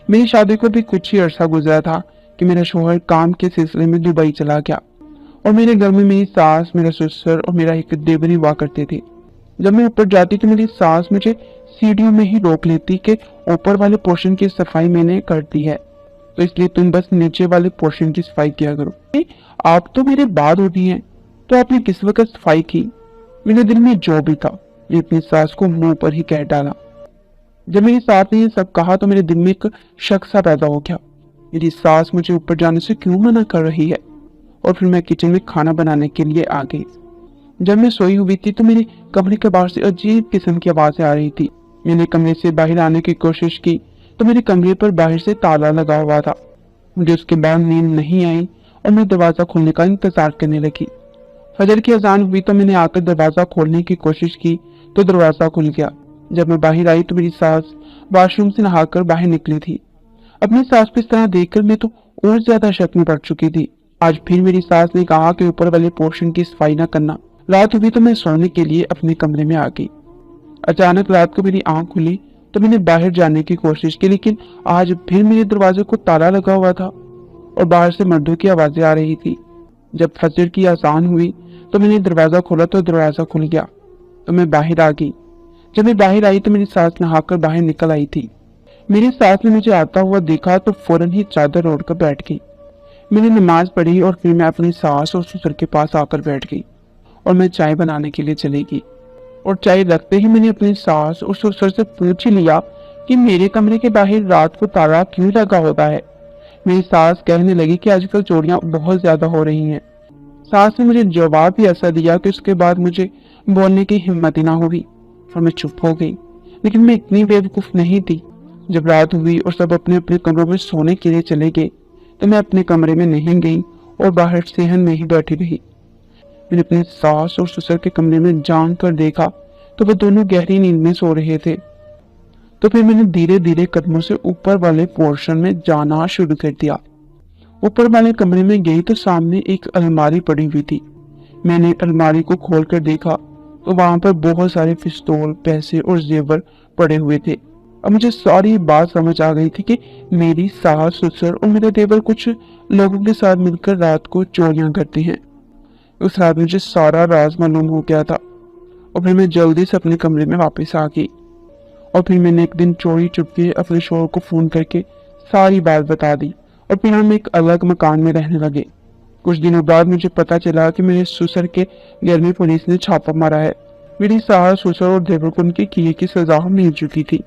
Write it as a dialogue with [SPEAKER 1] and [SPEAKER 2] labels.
[SPEAKER 1] मेरी शादी को भी कुछ ही अरसा गुजरा था कि मेरा शौहर काम के सिलसिले में दुबई चला गया और मेरे घर में मेरी सास, मेरा ससुर और मेरा एक देवर ही हुआ करते थे। जब मैं ऊपर जाती तो मेरी सास मुझे सीढ़ियों में ही रोक लेती कि ऊपर वाले पोर्शन की सफाई मैंने कर दी है, तो इसलिए तुम बस नीचे वाले पोर्शन की सफाई किया करो। आप तो मेरे बाद होती हैं, तो आपने किस वक्त सफाई की? मेरे दिल में जो भी था मैं अपनी सास को मुंह पर ही कह डाला। जब मेरी सास ने ये सब कहा तो मेरे दिल में एक शक सा पैदा हो गया, मेरी सास मुझे ऊपर जाने से क्यों मना कर रही है। और फिर मैं किचन में खाना बनाने के लिए आ गई। जब मैं सोई हुई थी तो मेरे कमरे के बाहर से अजीब किस्म की आवाजें आ रही थी। मैंने कमरे से बाहर आने की कोशिश की तो मेरे कमरे पर बाहर से ताला लगा हुआ था। मुझे उसके बाद नींद नहीं आई और मैं दरवाजा खोलने का इंतजार करने लगी। फजर की अजान हुई तो मैंने आकर दरवाजा खोलने की कोशिश की तो दरवाजा खुल गया। जब मैं बाहर आई तो मेरी सास वॉशरूम से नहाकर बाहर निकली थी। अपनी सास को इस तरह देखकर मैं तो और ज्यादा शक में पड़ चुकी थी। आज फिर मेरी सास ने कहा कि ऊपर वाले पोर्शन की सफाई न करना। रात हुई तो मैं सोने के लिए अपने कमरे में आ गई। अचानक रात को मेरी आंख खुली तो मैंने बाहर जाने की कोशिश की, लेकिन आज फिर मेरे दरवाजे को ताला लगा हुआ था और बाहर से मर्दों की आवाजें आ रही थी। जब फजर की अजान हुई तो मैंने दरवाजा खोला तो दरवाजा खुल गया तो मैं बाहर आ गई। जब मैं बाहर आई तो मेरी सास नहाकर बाहर निकल आई थी। मेरी सास ने मुझे आता हुआ देखा तो फौरन ही चादर ओढ़ कर बैठ गई। मैंने नमाज पढ़ी और फिर मैं अपनी सास और ससुर के पास आकर बैठ गई और मैं चाय बनाने के लिए चली गई। और चाय रखते ही मैंने अपनी सास और ससुर से पूछ ही लिया कि मेरे कमरे के बाहर रात को ताला क्यों लगा होता है। मेरी सास कहने लगी कि आजकल चोरियां बहुत ज्यादा हो रही हैं। सास ने मुझे जवाब भी ऐसा दिया कि उसके बाद मुझे बोलने की हिम्मत ही ना हुई और मैं चुप हो गई। लेकिन मैं इतनी बेवकूफ नहीं थी। जब रात हुई और सब अपने अपने कमरों में सोने के लिए चले गए तो मैं अपने कमरे में नहीं गई और बाहर सेहन में ही बैठी रही। मैंने अपने सास और ससुर के कमरे में जान कर देखा तो वो दोनों गहरी नींद में सो रहे थे। तो फिर मैंने धीरे धीरे कदमों से ऊपर वाले पोर्शन में जाना शुरू कर दिया। ऊपर वाले कमरे में गई तो सामने एक अलमारी पड़ी हुई थी। मैंने अलमारी को खोल कर देखा तो वहां पर बहुत सारे पिस्तौल, पैसे और जेवर पड़े हुए थे। अब मुझे सारी बात समझ आ गई थी कि मेरी सास, ससुर और मेरे देवर कुछ लोगों के साथ मिलकर रात को चोरियां करते हैं। उस रात मुझे सारा राज मालूम हो गया था और फिर मैं जल्दी से अपने कमरे में वापस आ गई। और फिर मैंने एक दिन चोरी चुपके अपने शोहर को फोन करके सारी बात बता दी और फिर हम एक अलग मकान में रहने लगे। कुछ दिनों बाद मुझे पता चला कि मेरे ससुर के घर में पुलिस ने छापा मारा है। मेरी सास, ससुर और देवर को उनके किए की सजा मिल चुकी थी।